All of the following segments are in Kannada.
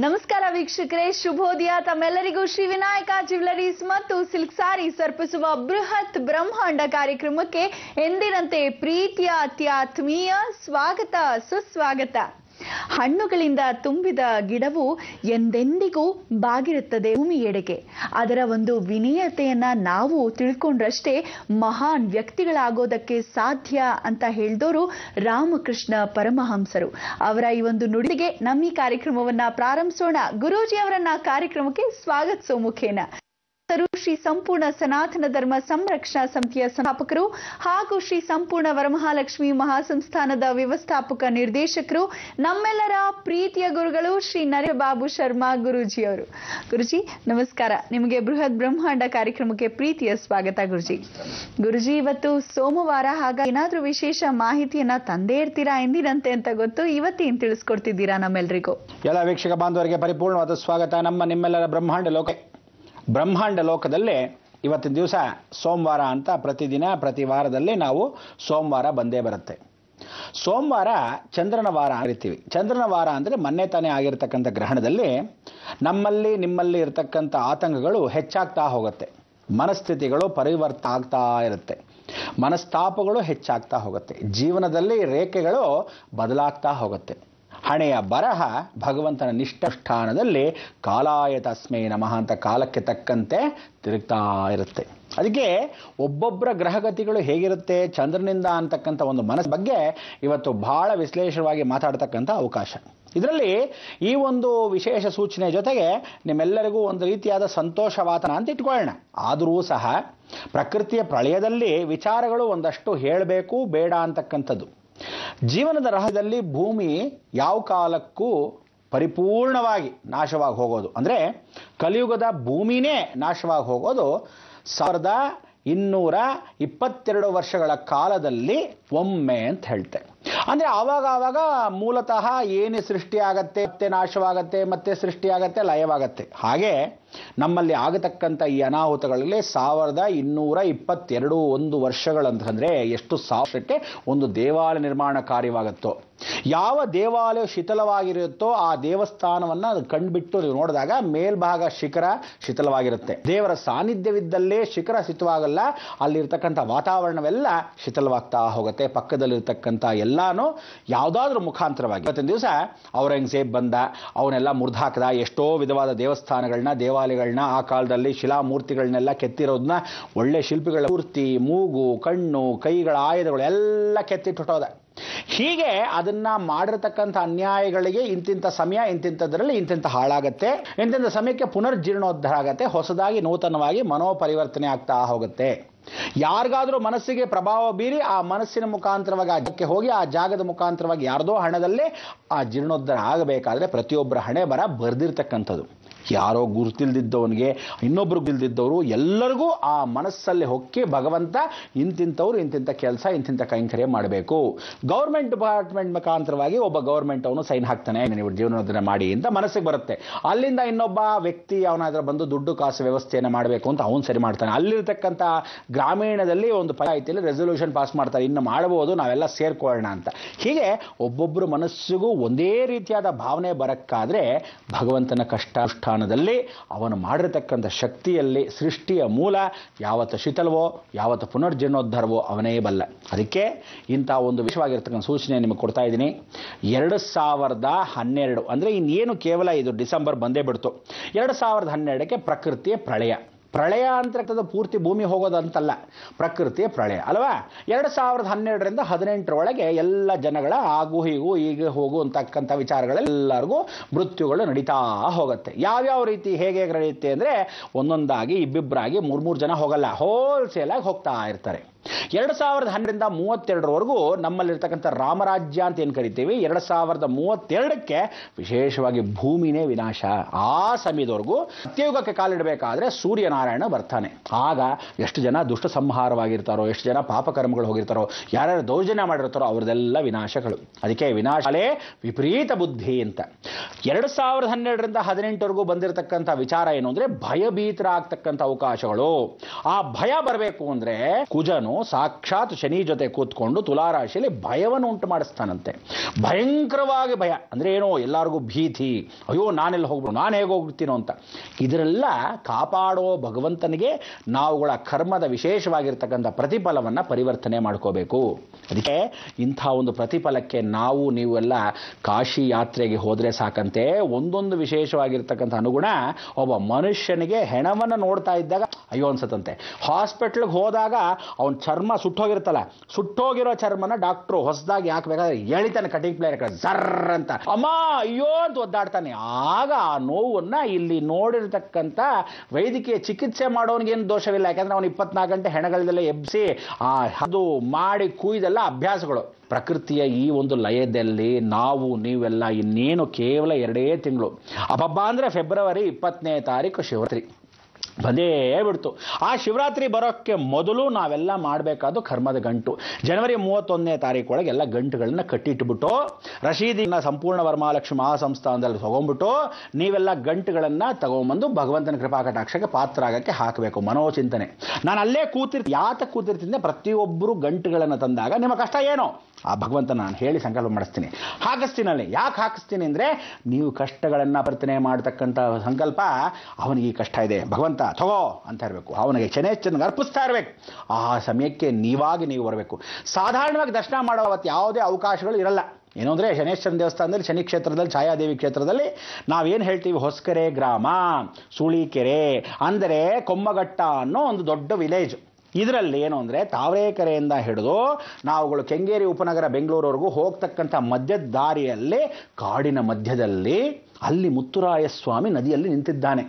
ನಮಸ್ಕಾರ ವೀಕ್ಷಕರೇ, ಶುಭೋದಯ. ತಮ್ಮೆಲ್ಲರಿಗೂ ಶ್ರೀ ವಿನಾಯಕ ಜ್ಯುವೆಲರೀಸ್ ಮತ್ತು ಸಿಲ್ಕ್ ಸಾರೀಸ್ ಅರ್ಪಿಸುವ ಬೃಹತ್ ಬ್ರಹ್ಮಾಂಡ ಕಾರ್ಯಕ್ರಮಕ್ಕೆ ಎಂದಿನಂತೆ ಪ್ರೀತಿಯ ಅತ್ಯಾತ್ಮೀಯ ಸ್ವಾಗತ ಸುಸ್ವಾಗತ. ಹಣ್ಣುಗಳಿಂದ ತುಂಬಿದ ಗಿಡವು ಎಂದೆಂದಿಗೂ ಬಾಗಿರುತ್ತದೆ ಭೂಮಿಯೆಡೆಗೆ. ಅದರ ಒಂದು ವಿನಯತೆಯನ್ನ ನಾವು ತಿಳ್ಕೊಂಡ್ರಷ್ಟೇ ಮಹಾನ್ ವ್ಯಕ್ತಿಗಳಾಗೋದಕ್ಕೆ ಸಾಧ್ಯ ಅಂತ ಹೇಳಿದವರು ರಾಮಕೃಷ್ಣ ಪರಮಹಂಸರು. ಅವರ ಈ ಒಂದು ನುಡಿಗೆ ನಮ್ಮ ಈ ಕಾರ್ಯಕ್ರಮವನ್ನ ಪ್ರಾರಂಭಿಸೋಣ. ಗುರೂಜಿ ಅವರನ್ನ ಕಾರ್ಯಕ್ರಮಕ್ಕೆ ಸ್ವಾಗತಿಸೋ ಮುಖೇನ ಶ್ರೀ ಸಂಪೂರ್ಣ ಸನಾತನ ಧರ್ಮ ಸಂರಕ್ಷಣಾ ಸಮಿತಿಯ ಸಂಸ್ಥಾಪಕರು ಹಾಗೂ ಶ್ರೀ ಸಂಪೂರ್ಣ ವರಮಹಾಲಕ್ಷ್ಮಿ ಮಹಾಸಂಸ್ಥಾನದ ವ್ಯವಸ್ಥಾಪಕ ನಿರ್ದೇಶಕರು, ನಮ್ಮೆಲ್ಲರ ಪ್ರೀತಿಯ ಗುರುಗಳು ಶ್ರೀ ನರೇಂದ್ರ ಬಾಬು ಶರ್ಮಾ ಗುರೂಜಿಯವರು. ಗುರುಜಿ ನಮಸ್ಕಾರ. ನಿಮಗೆ ಬೃಹತ್ ಬ್ರಹ್ಮಾಂಡ ಕಾರ್ಯಕ್ರಮಕ್ಕೆ ಪ್ರೀತಿಯ ಸ್ವಾಗತ ಗುರುಜಿ. ಗುರುಜಿ, ಇವತ್ತು ಸೋಮವಾರ, ಹಾಗಾಗಿ ಏನಾದ್ರೂ ವಿಶೇಷ ಮಾಹಿತಿಯನ್ನ ತಂದೇ ಇರ್ತೀರಾ ಎಂದಿನಂತೆ ಅಂತ ಗೊತ್ತು. ಇವತ್ತೇನು ತಿಳಿಸ್ಕೊಡ್ತಿದ್ದೀರಾ ನಮ್ಮೆಲ್ಲರಿಗೂ? ಎಲ್ಲ ವೀಕ್ಷಕ ಬಾಂಧವರಿಗೆ ಪರಿಪೂರ್ಣವಾದ ಸ್ವಾಗತ. ನಿಮ್ಮೆಲ್ಲರ ಬ್ರಹ್ಮಾಂಡ ಲೋಕದಲ್ಲೇ ಇವತ್ತಿನ ದಿವಸ ಸೋಮವಾರ ಅಂತ ಪ್ರತಿದಿನ ಪ್ರತಿ ವಾರದಲ್ಲಿ ನಾವು ಸೋಮವಾರ ಬಂದೇ ಬರುತ್ತೆ. ಸೋಮವಾರ ಚಂದ್ರನ ವಾರ ಕರಿತೀವಿ. ಚಂದ್ರನ ವಾರ ಅಂದರೆ ಮೊನ್ನೆ ತಾನೇ ಆಗಿರ್ತಕ್ಕಂಥ ಗ್ರಹಣದಲ್ಲಿ ನಿಮ್ಮಲ್ಲಿ ಇರತಕ್ಕಂಥ ಆತಂಕಗಳು ಹೆಚ್ಚಾಗ್ತಾ ಹೋಗುತ್ತೆ. ಮನಸ್ಥಿತಿಗಳು ಪರಿವರ್ತನೆ ಆಗ್ತಾ ಇರುತ್ತೆ. ಮನಸ್ತಾಪಗಳು ಹೆಚ್ಚಾಗ್ತಾ ಹೋಗುತ್ತೆ. ಜೀವನದಲ್ಲಿ ರೇಖೆಗಳು ಬದಲಾಗ್ತಾ ಹೋಗುತ್ತೆ. ಹಣೆಯ ಬರಹ ಭಗವಂತನ ನಿಷ್ಠಾನದಲ್ಲಿ ಕಾಲಾಯ ತಸ್ಮೈ ನಮಃ ಅಂತ ಕಾಲಕ್ಕೆ ತಕ್ಕಂತೆ ತಿರುಗ್ತಾ ಇರುತ್ತೆ. ಅದಕ್ಕೆ ಒಬ್ಬೊಬ್ಬರ ಗ್ರಹಗತಿಗಳು ಹೇಗಿರುತ್ತೆ ಚಂದ್ರನಿಂದ ಅಂತಕ್ಕಂಥ ಒಂದು ಮನಸ್ಸು ಬಗ್ಗೆ ಇವತ್ತು ಬಹಳ ವಿಶ್ಲೇಷಣವಾಗಿ ಮಾತಾಡ್ತಕ್ಕಂಥ ಅವಕಾಶ. ಇದರಲ್ಲಿ ಈ ಒಂದು ವಿಶೇಷ ಸೂಚನೆ ಜೊತೆಗೆ ನಿಮ್ಮೆಲ್ಲರಿಗೂ ಒಂದು ರೀತಿಯಾದ ಸಂತೋಷವಾತನ ಅಂತ ಇಟ್ಕೊಳ್ಳೋಣ. ಆದರೂ ಸಹ ಪ್ರಕೃತಿಯ ಪ್ರಳಯದಲ್ಲಿ ವಿಚಾರಗಳು ಒಂದಷ್ಟು ಹೇಳಬೇಕು ಬೇಡ ಅಂತಕ್ಕಂಥದ್ದು. ಜೀವನದ ರಹದಲ್ಲಿ ಭೂಮಿ ಯಾವ ಕಾಲಕ್ಕೂ ಪರಿಪೂರ್ಣವಾಗಿ ನಾಶವಾಗಿ ಹೋಗೋದು ಅಂದರೆ ಕಲಿಯುಗದ ಭೂಮಿನೇ ನಾಶವಾಗಿ ಹೋಗೋದು 1222 ವರ್ಷಗಳ ಕಾಲದಲ್ಲಿ ಒಮ್ಮೆ ಅಂತ ಹೇಳ್ತೆ. ಅಂದರೆ ಆವಾಗ ಮೂಲತಃ ಏನು ಸೃಷ್ಟಿಯಾಗತ್ತೆ, ಮತ್ತೆ ನಾಶವಾಗತ್ತೆ, ಮತ್ತೆ ಸೃಷ್ಟಿಯಾಗತ್ತೆ, ಲಯವಾಗತ್ತೆ. ಹಾಗೆ ನಮ್ಮಲ್ಲಿ ಆಗತಕ್ಕಂಥ ಈ ಅನಾಹುತಗಳಲ್ಲಿ 1222 ವರ್ಷಗಳಂತಂದರೆ ಎಷ್ಟು ಸಾವಿರಕ್ಕೆ ಒಂದು ದೇವಾಲಯ ನಿರ್ಮಾಣ ಕಾರ್ಯವಾಗುತ್ತೋ. ಯಾವ ದೇವಾಲಯ ಶಿಥಿಲವಾಗಿರುತ್ತೋ ಆ ದೇವಸ್ಥಾನವನ್ನು ಕಂಡುಬಿಟ್ಟು ನೀವು ನೋಡಿದಾಗ ಮೇಲ್ಭಾಗ ಶಿಖರ ಶಿಥಿಲವಾಗಿರುತ್ತೆ. ದೇವರ ಸಾನ್ನಿಧ್ಯವಿದ್ದಲ್ಲೇ ಶಿಖರ ಶಿಥಿಲವಾಗಲ್ಲ, ಅಲ್ಲಿರ್ತಕ್ಕಂಥ ವಾತಾವರಣವೆಲ್ಲ ಶಿಥಿಲವಾಗ್ತಾ ಹೋಗುತ್ತೆ. ಪಕ್ಕದಲ್ಲಿರ್ತಕ್ಕಂಥ ಎಲ್ಲಾನು ಯಾವುದಾದ್ರೂ ಮುಖಾಂತರವಾಗಿ ಇವತ್ತಿನ ದಿವಸ ಔರಂಗಜೇಬ್ ಬಂದ, ಅವನ್ನೆಲ್ಲ ಮುರಿದಾಕದ. ಎಷ್ಟೋ ವಿಧವಾದ ದೇವಾಲಯಗಳನ್ನ ಆ ಕಾಲದಲ್ಲಿ ಶಿಲಾಮೂರ್ತಿಗಳನ್ನೆಲ್ಲ ಕೆತ್ತಿರೋದನ್ನ ಒಳ್ಳೆ ಶಿಲ್ಪಿಗಳ ಮೂರ್ತಿ, ಮೂಗು, ಕಣ್ಣು, ಕೈಗಳ ಆಯುಧಗಳು ಎಲ್ಲ ಕೆತ್ತಿಟ್ಟೋದ. ಹೀಗೆ ಅದನ್ನ ಮಾಡಿರತಕ್ಕಂಥ ಅನ್ಯಾಯಗಳಿಗೆ ಇಂತಿಂಥ ಸಮಯ, ಇಂತಿಂಥದ್ರಲ್ಲಿ ಇಂತಿಂಥ ಹಾಳಾಗತ್ತೆ, ಇಂತಿಂಥ ಸಮಯಕ್ಕೆ ಪುನರ್ಜೀರ್ಣೋದ್ಧಾರ ಆಗತ್ತೆ, ಹೊಸದಾಗಿ ನೂತನವಾಗಿ ಮನೋಪರಿವರ್ತನೆ ಆಗ್ತಾ ಹೋಗುತ್ತೆ. ಯಾರಿಗಾದ್ರೂ ಮನಸ್ಸಿಗೆ ಪ್ರಭಾವ ಬೀರಿ ಆ ಮನಸ್ಸಿನ ಮುಖಾಂತರವಾಗಿ ಆ ಜಾಗಕ್ಕೆ ಹೋಗಿ ಆ ಜಾಗದ ಮುಖಾಂತರವಾಗಿ ಯಾರ್ದೋ ಹಣದಲ್ಲೇ ಆ ಜೀರ್ಣೋದ್ಧಾರ ಆಗಬೇಕಾದ್ರೆ ಪ್ರತಿಯೊಬ್ಬರ ಹಣೆ ಬರ ಬರ್ದಿರ್ತಕ್ಕಂಥದ್ದು. ಯಾರೋ ಗುರುತಿಲ್ದಿದ್ದವನಿಗೆ ಇನ್ನೊಬ್ರು ಗಿಲ್ದಿದ್ದವರು ಎಲ್ಲರಿಗೂ ಆ ಮನಸ್ಸಲ್ಲಿ ಹೊಕ್ಕಿ ಭಗವಂತ ಇಂತಿಂಥವ್ರು ಇಂತಿಂಥ ಕೆಲಸ ಇಂತಿಂಥ ಕೈಂಕರ್ಯ ಮಾಡಬೇಕು. ಗೌರ್ಮೆಂಟ್ ಡಿಪಾರ್ಟ್ಮೆಂಟ್ ಮುಖಾಂತರವಾಗಿ ಒಬ್ಬ ಗೌರ್ಮೆಂಟ್ ಅವನು ಸೈನ್ ಹಾಕ್ತಾನೆ, ನೀವು ಜೀವನೋದ್ಧಾರ ಮಾಡಿ ಅಂತ ಮನಸ್ಸಿಗೆ ಬರುತ್ತೆ. ಅಲ್ಲಿಂದ ಇನ್ನೊಬ್ಬ ವ್ಯಕ್ತಿ ಅವನ ಹತ್ರ ಬಂದು ದುಡ್ಡು ಕಾಸು ವ್ಯವಸ್ಥೆಯನ್ನು ಮಾಡಬೇಕು ಅಂತ ಅವನು ಸರಿ ಮಾಡ್ತಾನೆ. ಅಲ್ಲಿರ್ತಕ್ಕಂಥ ಗ್ರಾಮೀಣದಲ್ಲಿ ಒಂದು ಪಂಚಾಯಿತಿಯಲ್ಲಿ ರೆಸಲ್ಯೂಷನ್ ಪಾಸ್ ಮಾಡ್ತಾರೆ, ಇನ್ನು ಮಾಡಬಹುದು, ನಾವೆಲ್ಲ ಸೇರ್ಕೊಳ್ಳೋಣ ಅಂತ. ಹೀಗೆ ಒಬ್ಬೊಬ್ಬರು ಮನಸ್ಸಿಗೂ ಒಂದೇ ರೀತಿಯಾದ ಭಾವನೆ ಬರಕ್ಕಾದ್ರೆ ಭಗವಂತನ ಕಷ್ಟಾನುಷ್ಠಾನದಲ್ಲಿ ಅವನು ಮಾಡಿರತಕ್ಕಂಥ ಶಕ್ತಿಯಲ್ಲಿ ಸೃಷ್ಟಿಯ ಮೂಲ ಯಾವತ್ತು ಶಿಥಿಲವೋ ಯಾವತ್ತು ಪುನರ್ಜೀರ್ಣೋದ್ಧಾರವೋ ಅವನೇ ಬಲ್ಲ. ಅದಕ್ಕೆ ಇಂಥ ಒಂದು ವಿಷಯವಾಗಿರ್ತಕ್ಕಂಥ ಸೂಚನೆ ನಿಮಗೆ ಕೊಡ್ತಾ ಇದ್ದೀನಿ. 2012 ಅಂದರೆ ಇನ್ನೇನು ಕೇವಲ ಇದು ಡಿಸೆಂಬರ್ ಬಂದೇ ಬಿಡ್ತು. 2012ಕ್ಕೆ ಪ್ರಕೃತಿಯ ಪ್ರಳಯ ಅಂತಕ್ಕಂಥದ್ದು ಪೂರ್ತಿ ಭೂಮಿ ಹೋಗೋದಂತಲ್ಲ, ಪ್ರಕೃತಿಯ ಪ್ರಳಯ ಅಲ್ವಾ. 2012ರಿಂದ 2018 ಎಲ್ಲ ಜನಗಳ ಆಗು ಹೀಗೂ ಈಗ ಹೋಗು ಅಂತಕ್ಕಂಥ ವಿಚಾರಗಳೆಲ್ಲರಿಗೂ ಮೃತ್ಯುಗಳು ನಡೀತಾ ಹೋಗುತ್ತೆ. ಯಾವ್ಯಾವ ರೀತಿ ಹೇಗೆ ನಡೆಯುತ್ತೆ ಅಂದರೆ ಒಂದೊಂದಾಗಿ ಇಬ್ಬಿಬ್ಬರಾಗಿ 3 ಜನ ಹೋಗಲ್ಲ, ಹೋಲ್ಸೇಲಾಗಿ ಹೋಗ್ತಾ ಇರ್ತಾರೆ. 2012ರಿಂದ 2032 ನಮ್ಮಲ್ಲಿರ್ತಕ್ಕಂಥ ರಾಮರಾಜ್ಯ ಅಂತ ಏನು ಕರಿತೀವಿ, 2032ಕ್ಕೆ ವಿಶೇಷವಾಗಿ ಭೂಮಿನೇ ವಿನಾಶ. ಆ ಸಮಯದವರೆಗೂ ಸತ್ಯಯುಗಕ್ಕೆ ಕಾಲಿಡಬೇಕಾದ್ರೆ ಸೂರ್ಯನಾರಾಯಣ ಬರ್ತಾನೆ. ಆಗ ಎಷ್ಟು ಜನ ದುಷ್ಟ ಸಂಹಾರವಾಗಿರ್ತಾರೋ, ಎಷ್ಟು ಜನ ಪಾಪಕರ್ಮಗಳು ಹೋಗಿರ್ತಾರೋ, ಯಾರ್ಯಾರು ದೌರ್ಜನ್ಯ ಮಾಡಿರ್ತಾರೋ ಅವ್ರದೆಲ್ಲ ವಿನಾಶಗಳು. ಅದಕ್ಕೆ ವಿನಾಶಲೇ ವಿಪರೀತ ಬುದ್ಧಿ ಅಂತ. 2012ರಿಂದ 2018 ಬಂದಿರತಕ್ಕಂಥ ವಿಚಾರ ಏನು ಅಂದರೆ ಭಯಭೀತರಾಗ್ತಕ್ಕಂಥ ಅವಕಾಶಗಳು. ಆ ಭಯ ಬರಬೇಕು ಅಂದರೆ ಕುಜನು ಸಾಕ್ಷಾತ್ ಶನಿ ಜೊತೆ ಕೂತ್ಕೊಂಡು ತುಲಾರಾಶಿಯಲ್ಲಿ ಭಯವನ್ನು ಉಂಟು ಮಾಡಿಸ್ತಾನಂತೆ. ಭಯಂಕರವಾಗಿ ಭಯ ಅಂದರೆ ಏನೋ ಎಲ್ಲರಿಗೂ ಭೀತಿ, ಅಯ್ಯೋ ನಾನೆಲ್ಲ ಹೋಗ್ಬಿಡು, ನಾನು ಹೇಗೆ ಹೋಗ್ಬಿಡ್ತೀನೋ ಅಂತ. ಇದರೆಲ್ಲ ಕಾಪಾಡೋ ಭಗವಂತನಿಗೆ ನಾವುಗಳ ಕರ್ಮದ ವಿಶೇಷವಾಗಿರ್ತಕ್ಕಂಥ ಪ್ರತಿಫಲವನ್ನು ಪರಿವರ್ತನೆ ಮಾಡ್ಕೋಬೇಕು. ಅದಕ್ಕೆ ಇಂಥ ಒಂದು ಪ್ರತಿಫಲಕ್ಕೆ ನೀವೆಲ್ಲ ಕಾಶಿ ಯಾತ್ರೆಗೆ ಹೋದರೆ ಸಾಕಂತೆ. ಒಂದೊಂದು ವಿಶೇಷವಾಗಿರ್ತಕ್ಕಂಥ ಅನುಗುಣ ಒಬ್ಬ ಮನುಷ್ಯನಿಗೆ ಹೆಣವನ್ನು ನೋಡ್ತಾ ಇದ್ದಾಗ ಅಯ್ಯೋ ಅನ್ಸತ್ತಂತೆ. ಹಾಸ್ಪಿಟ್ಲಿಗೆ ಹೋದಾಗ ಅವನ ಚರ್ಮ ಸುಟ್ಟೋಗಿರುತ್ತಲ್ಲ, ಸುಟ್ಟೋಗಿರೋ ಚರ್ಮನ ಡಾಕ್ಟ್ರು ಹೊಸದಾಗಿ ಹಾಕ್ಬೇಕಾದ್ರೆ ಎಳಿತಾನೆ ಕಟಿಂಗ್ ಪ್ಲೇಯರ್ ಜರ್ರ್ ಅಂತ, ಅಮ್ಮ ಅಯ್ಯೋ ಅಂತ ಒದ್ದಾಡ್ತಾನೆ. ಆಗ ಆ ನೋವನ್ನು ಇಲ್ಲಿ ನೋಡಿರ್ತಕ್ಕಂಥ ವೈದ್ಯಕೀಯ ಚಿಕಿತ್ಸೆ ಮಾಡೋನಿಗೇನು ದೋಷವಿಲ್ಲ, ಯಾಕಂದ್ರೆ ಅವನು 24 ಗಂಟೆ ಹೆಣಗಳದಲ್ಲೇ ಎಬ್ಬಿಸಿ ಅದು ಮಾಡಿ ಕುಯ್ದೆಲ್ಲ ಅಭ್ಯಾಸಗಳು. ಪ್ರಕೃತಿಯ ಈ ಒಂದು ಲಯದಲ್ಲಿ ನೀವೆಲ್ಲ ಇನ್ನೇನು ಕೇವಲ 2 ತಿಂಗಳು. ಅಬ್ಬಬ್ಬ ಅಂದರೆ ಫೆಬ್ರವರಿ 20ನೇ ತಾರೀಕು ಶಿವರಾತ್ರಿ ಬಂದೇ ಬಿಡ್ತು. ಆ ಶಿವರಾತ್ರಿ ಬರೋಕ್ಕೆ ಮೊದಲು ನಾವೆಲ್ಲ ಮಾಡಬೇಕಾದ ಕರ್ಮದ ಗಂಟು. ಜನವರಿ 31ನೇ ತಾರೀಕು ಒಳಗೆ ಎಲ್ಲ ಗಂಟುಗಳನ್ನ ಕಟ್ಟಿಟ್ಬಿಟ್ಟು ರಶೀದಿನ ಸಂಪೂರ್ಣ ವರಮಹಾಲಕ್ಷ್ಮಿ ಮಹಾಸಂಸ್ಥಾನದಲ್ಲಿ ತಗೊಂಡ್ಬಿಟ್ಟು ನೀವೆಲ್ಲ ಗಂಟುಗಳನ್ನು ತಗೊಂಬಂದು ಭಗವಂತನ ಕೃಪಾ ಕಟಾಕ್ಷಕ್ಕೆ ಪಾತ್ರ ಆಗಕ್ಕೆ ಹಾಕಬೇಕು. ಮನೋಚಿಂತನೆ. ನಾನು ಅಲ್ಲೇ ಯಾತಕ್ಕೆ ಕೂತಿರ್ತೀನಿ, ಪ್ರತಿಯೊಬ್ಬರು ಗಂಟುಗಳನ್ನು ತಂದಾಗ ನಿಮ್ಮ ಕಷ್ಟ ಏನೋ ಆ ಭಗವಂತ ನಾನು ಹೇಳಿ ಸಂಕಲ್ಪ ಮಾಡಿಸ್ತೀನಿ, ಹಾಕಿಸ್ತೀನಲ್ಲಿ. ಯಾಕೆ ಹಾಕಿಸ್ತೀನಿ ಅಂದರೆ ನೀವು ಕಷ್ಟಗಳನ್ನು ಪ್ರಾರ್ಥನೆ ಮಾಡ್ತಕ್ಕಂಥ ಸಂಕಲ್ಪ, ಅವನಿಗೆ ಈ ಕಷ್ಟ ಇದೆ ಭಗವಂತ ತಗೋ ಅಂತ ಇರಬೇಕು. ಅವನಿಗೆ ಶನೇಶ್ವರನಿಗೆ ಅರ್ಪಿಸ್ತಾ ಇರಬೇಕು. ಆ ಸಮಯಕ್ಕೆ ನೀವು ಬರಬೇಕು. ಸಾಧಾರಣವಾಗಿ ದರ್ಶನ ಮಾಡೋ ಅವತ್ತು ಯಾವುದೇ ಅವಕಾಶಗಳು ಇರಲ್ಲ. ಏನು ಅಂದರೆ ಶನೇಶ್ವರನ ದೇವಸ್ಥಾನದಲ್ಲಿ, ಶನಿ ಕ್ಷೇತ್ರದಲ್ಲಿ, ಛಾಯಾದೇವಿ ಕ್ಷೇತ್ರದಲ್ಲಿ ನಾವೇನು ಹೇಳ್ತೀವಿ, ಹೊಸಕೆರೆ ಗ್ರಾಮ, ಸೂಳಿಕೆರೆ ಅಂದರೆ ಕೊಮ್ಮಘಟ್ಟ ಅನ್ನೋ ಒಂದು ದೊಡ್ಡ ವಿಲೇಜ್. ಇದರಲ್ಲಿ ಏನು ಅಂದರೆ ತಾವರೆಕೆರೆಯಿಂದ ಹಿಡಿದು ನಾವುಗಳು ಕೆಂಗೇರಿ ಉಪನಗರ ಬೆಂಗಳೂರವರೆಗೂ ಹೋಗ್ತಕ್ಕಂಥ ಮಧ್ಯದ ದಾರಿಯಲ್ಲಿ ಕಾಡಿನ ಮಧ್ಯದಲ್ಲಿ ಅಲ್ಲಿ ಮುತ್ತುರಾಯ ಸ್ವಾಮಿ ನದಿಯಲ್ಲಿ ನಿಂತಿದ್ದಾನೆ.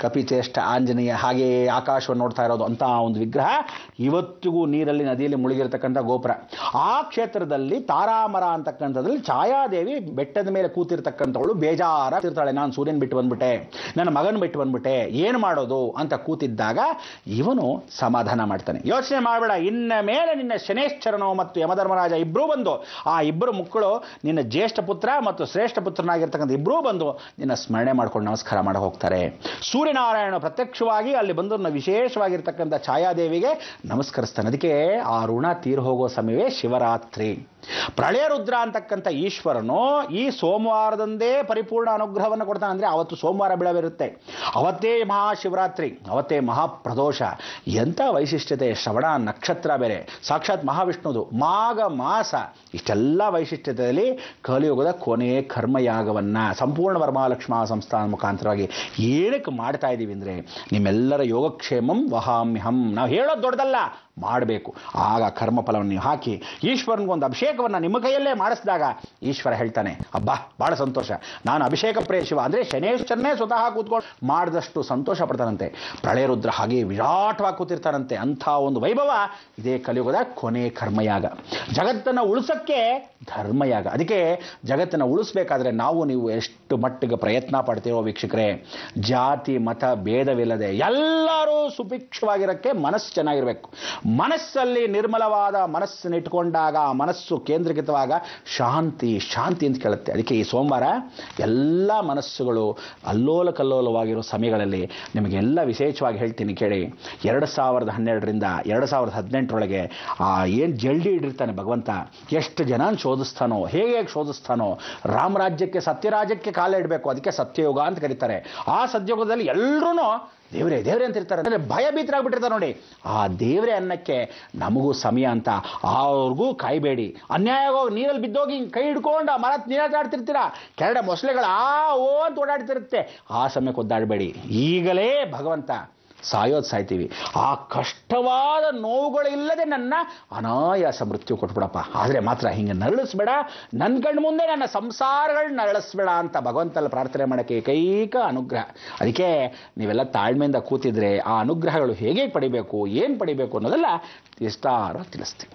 ಕಪಿಚೇಷ್ಟ ಆಂಜನೇಯ ಹಾಗೆ ಆಕಾಶವನ್ನು ನೋಡ್ತಾ ಇರೋದು ಅಂತ ಒಂದು ವಿಗ್ರಹ ಇವತ್ತಿಗೂ ನೀರಲ್ಲಿ ನದಿಯಲ್ಲಿ ಮುಳುಗಿರ್ತಕ್ಕಂಥ ಗೋಪುರ. ಆ ಕ್ಷೇತ್ರದಲ್ಲಿ ತಾರಾಮರ ಅಂತಕ್ಕಂಥದ್ರಲ್ಲಿ ಛಾಯಾದೇವಿ ಬೆಟ್ಟದ ಮೇಲೆ ಕೂತಿರ್ತಕ್ಕಂಥವಳು ಬೇಜಾರಾಗ್ತಿರ್ತಾಳೆ. ನಾನು ಸೂರ್ಯನ ಬಿಟ್ಟು ಬಂದ್ಬಿಟ್ಟೆ, ನನ್ನ ಮಗನ ಬಿಟ್ಟು ಬಂದ್ಬಿಟ್ಟೆ, ಏನು ಮಾಡೋದು ಅಂತ ಕೂತಿದ್ದಾಗ ಇವನು ಸಮಾಧಾನ ಮಾಡ್ತಾನೆ. ಯೋಚನೆ ಮಾಡಬೇಡ, ಇನ್ನ ಮೇಲೆ ನಿನ್ನ ಶನೇಶ್ವರನೋ ಮತ್ತು ಯಮಧರ್ಮರಾಜ ಇಬ್ಬರೂ ಬಂದು, ಆ ಇಬ್ಬರು ಮಕ್ಕಳು ನಿನ್ನ ಜ್ಯೇಷ್ಠ ಪುತ್ರ ಮತ್ತು ಶ್ರೇಷ್ಠ ಪುತ್ರನಾಗಿರ್ತಕ್ಕಂಥ ಇಬ್ಬರೂ ಬಂದು ನಿನ್ನ ಸ್ಮರಣೆ ಮಾಡ್ಕೊಂಡು ನಮಸ್ಕಾರ ಮಾಡಿ ಹೋಗ್ತಾರೆ. ಸೂರ್ಯನಾರಾಯಣ ಪ್ರತ್ಯಕ್ಷವಾಗಿ ಅಲ್ಲಿ ಬಂದು ವಿಶೇಷವಾಗಿರ್ತಕ್ಕಂಥ ಛಾಯಾದೇವಿಗೆ ನಮಸ್ಕರಿಸ್ತಾನೆ. ಅದಕ್ಕೆ ಆ ಋಣ ತೀರು ಹೋಗೋ ಸಮಯವೇ ಶಿವರಾತ್ರಿ. ಪ್ರಳಯ ರುದ್ರ ಅಂತಕ್ಕಂಥ ಈಶ್ವರನು ಈ ಸೋಮವಾರದಂದೇ ಪರಿಪೂರ್ಣ ಅನುಗ್ರಹವನ್ನು ಕೊಡ್ತಾನೆ. ಅಂದರೆ ಅವತ್ತು ಸೋಮವಾರ ಬೀಳವಿರುತ್ತೆ, ಅವತ್ತೇ ಮಹಾಶಿವರಾತ್ರಿ, ಅವತ್ತೇ ಮಹಾಪ್ರದೋಷ. ಎಂಥ ವೈಶಿಷ್ಟ್ಯತೆ! ಶ್ರವಣ ನಕ್ಷತ್ರ ಬೇರೆ, ಸಾಕ್ಷಾತ್ ಮಹಾವಿಷ್ಣುದು, ಮಾಘ ಮಾಸ. ಇಷ್ಟೆಲ್ಲ ವೈಶಿಷ್ಟ್ಯತೆಯಲ್ಲಿ ಕಲಿಯುಗದ ಕೊನೆಯ ಕರ್ಮಯಾಗವನ್ನು ಸಂಪೂರ್ಣ ವರಮಹಾಲಕ್ಷ್ಮಿ ಸಂಸ್ಥಾನ ಮುಖಾಂತರವಾಗಿ ಏನಕ್ಕೆ ಮಾಡ್ತಾ ಇದ್ದೀವಿ ಅಂದರೆ ನಿಮ್ಮೆಲ್ಲರ ಯೋಗಕ್ಷೇಮಂ ವಹಾಮ್ಯಹಂ. ನಾವು ಹೇಳೋದು ದೊಡ್ಡದಲ್ಲ, ಮಾಡಬೇಕು. ಆಗ ಕರ್ಮಫಲವನ್ನು ನೀವು ಹಾಕಿ ಈಶ್ವರನಿಗೊಂದು ಅಭಿಷೇಕವನ್ನು ನಿಮ್ಮ ಕೈಯಲ್ಲೇ ಮಾಡಿಸಿದಾಗ ಈಶ್ವರ ಹೇಳ್ತಾನೆ, ಅಬ್ಬಾ ಭಾಳ ಸಂತೋಷ, ನಾನು ಅಭಿಷೇಕ ಪ್ರಿಯ ಶಿವ ಅಂದರೆ ಶನೇಶ್ವರನೇ ಸ್ವತಃ ಕೂತ್ಕೊಂಡು ಮಾಡಿದಷ್ಟು ಸಂತೋಷ ಪಡ್ತಾನಂತೆ. ಪ್ರಳಯ ರುದ್ರ ಹಾಗೆ ವಿರಾಟವಾಗಿ ಕೂತಿರ್ತಾನಂತೆ. ಅಂಥ ಒಂದು ವೈಭವ ಇದೇ ಕಲಿಯುಗದ ಕೊನೆ ಕರ್ಮಯಾಗ. ಜಗತ್ತನ್ನು ಉಳಿಸೋಕ್ಕೆ ಧರ್ಮಯಾಗ. ಅದಕ್ಕೆ ಜಗತ್ತನ್ನು ಉಳಿಸ್ಬೇಕಾದ್ರೆ ನೀವು ಎಷ್ಟು ಮಟ್ಟಿಗೆ ಪ್ರಯತ್ನ ಪಡ್ತೀರೋ ವೀಕ್ಷಕರೇ, ಜಾತಿ ಮತ ಭೇದವಿಲ್ಲದೆ ಎಲ್ಲರೂ ಸುಭಿಕ್ಷವಾಗಿರೋಕ್ಕೆ ಮನಸ್ಸು ಚೆನ್ನಾಗಿರಬೇಕು. ಮನಸ್ಸಲ್ಲಿ ನಿರ್ಮಲವಾದ ಮನಸ್ಸನ್ನು ಇಟ್ಕೊಂಡಾಗ ಆ ಮನಸ್ಸು ಕೇಂದ್ರೀಕೃತವಾಗ ಶಾಂತಿ ಅಂತ ಕೇಳುತ್ತೆ. ಅದಕ್ಕೆ ಈ ಸೋಮವಾರ ಎಲ್ಲ ಮನಸ್ಸುಗಳು ಅಲ್ಲೋಲ ಕಲ್ಲೋಲವಾಗಿರೋ ಸಮಯಗಳಲ್ಲಿ ನಿಮಗೆಲ್ಲ ವಿಶೇಷವಾಗಿ ಹೇಳ್ತೀನಿ ಕೇಳಿ. 2012ರಿಂದ 2018ರೊಳಗೆ ಏನು ಜಲ್ದಿ ಇಡಿರ್ತಾನೆ ಭಗವಂತ, ಎಷ್ಟು ಜನ ಶೋಧಿಸ್ತಾನೋ, ಹೇಗೆ ಶೋಧಿಸ್ತಾನೋ. ರಾಮರಾಜ್ಯಕ್ಕೆ ಸತ್ಯರಾಜ್ಯಕ್ಕೆ ಕಾಲ ಇಡಬೇಕು, ಅದಕ್ಕೆ ಸತ್ಯಯುಗ ಅಂತ ಕರೀತಾರೆ. ಆ ಸತ್ಯಯುಗದಲ್ಲಿ ಎಲ್ಲರೂ ದೇವರೇ ಅಂತ ಇರ್ತಾರೆ. ಅಂದರೆ ಭಯಭೀತರಾಗ್ಬಿಟ್ಟಿರ್ತಾರೆ ನೋಡಿ. ಆ ದೇವರೇ ಅನ್ನಕ್ಕೆ ನಮಗೂ ಸಮಯ ಅಂತ ಅವ್ರಿಗೂ ಕಾಯಬೇಡಿ. ಅನ್ಯಾಯವಾಗಿ ನೀರಲ್ಲಿ ಬಿದ್ದೋಗಿ ಕೈ ಹಿಡ್ಕೊಂಡು ಆ ಮರ ನೀರಾಡ್ತಿರ್ತೀರ, ಕೆರಡೆ ಮೊಸಳೆಗಳು ಓ ಅಂತ ಓಡಾಡ್ತಿರುತ್ತೆ. ಆ ಸಮಯಕ್ಕೆ ಒದ್ದಾಡಬೇಡಿ. ಈಗಲೇ ಭಗವಂತ ಸಾಯ್ತೀವಿ, ಆ ಕಷ್ಟವಾದ ನೋವುಗಳಿಲ್ಲದೆ ನನ್ನ ಅನಾಯಾಸ ಮೃತ್ಯು ಕೊಟ್ಬಿಡಪ್ಪ. ಆದರೆ ಮಾತ್ರ ಹಿಂಗೆ ನರಳಿಸ್ಬೇಡ, ನನ್ನ ಕಣ್ಣು ಮುಂದೆ ನನ್ನ ಸಂಸಾರಗಳನ್ನ ನರಳಿಸ್ಬೇಡ ಅಂತ ಭಗವಂತಲ್ಲಿ ಪ್ರಾರ್ಥನೆ ಮಾಡೋಕ್ಕೆ ಏಕೈಕ ಅನುಗ್ರಹ. ಅದಕ್ಕೆ ನೀವೆಲ್ಲ ತಾಳ್ಮೆಯಿಂದ ಕೂತಿದ್ರೆ ಆ ಅನುಗ್ರಹಗಳು ಹೇಗೆ ಪಡಿಬೇಕು, ಏನು ಪಡಿಬೇಕು ಅನ್ನೋದೆಲ್ಲ ವಿಸ್ತಾರ ತಿಳಿಸ್ತೀವಿ.